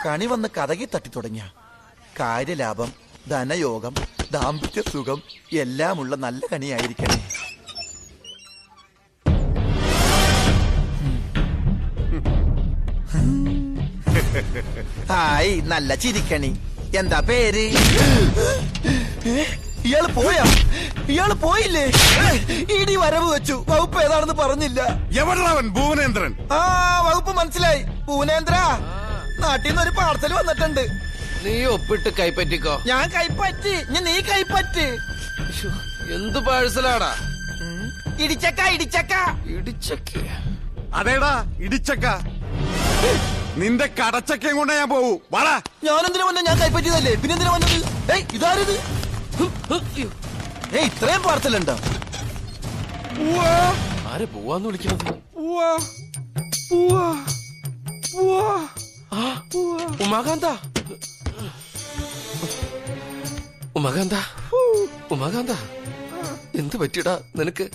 കണി വന്ന് കഥകി തട്ടി തുടങ്ങിയ കാര്യലാഭം, ധനയോഗം, ദാമ്പത്യ സുഖം എല്ലാമുള്ള നല്ല കണിയായിരിക്കണേ. ഹായ്, നല്ല ചിരിക്കണി. എന്താ പേര്? ഇയാള് പോയാ? ഇയാള് പോയില്ലേ? ഇടി വരവ് വെച്ചു. വകുപ്പ് ഏതാണെന്ന് പറഞ്ഞില്ല. എവിടെവൻ? ഭുവനേന്ദ്രൻ. ആ, വകുപ്പ് മനസ്സിലായി. ഭുവനേന്ദ്ര, നാട്ടിൽ നിന്ന് ഒരു പാർസൽ വന്നിട്ടുണ്ട്. നീ ഒപ്പിട്ട് കൈപ്പറ്റിക്കോ. ഞാൻ കൈപ്പറ്റി. നീ കൈപ്പറ്റ്. എന്ത് പാഴ്സലാടാ? ഇടിച്ചക്ക ഇടിച്ചക്ക ഇടിച്ചക്ക. അതേടാ ഇടിച്ചക്ക. നിന്റെ കടച്ചക്കയും കൊണ്ട് ഞാൻ പോവൂ. വാടാ. ഞാനെന്തിനു വന്ന? ഞാൻ കൈപ്പറ്റിയതല്ലേ. പിന്നെന്തിനാ വന്നത്? ഏയ്, ഇതാരിത്? ഏയ്, ഇത്രയും പാർസൽ ഉണ്ടോ? ആരെ പോവാന്ന് വിളിക്കുന്നത്? ഉമാകാന്ത, ഉമാകാന്ത, ഉമാകാന്ത, എന്ത് പറ്റിയടാ നിനക്ക്?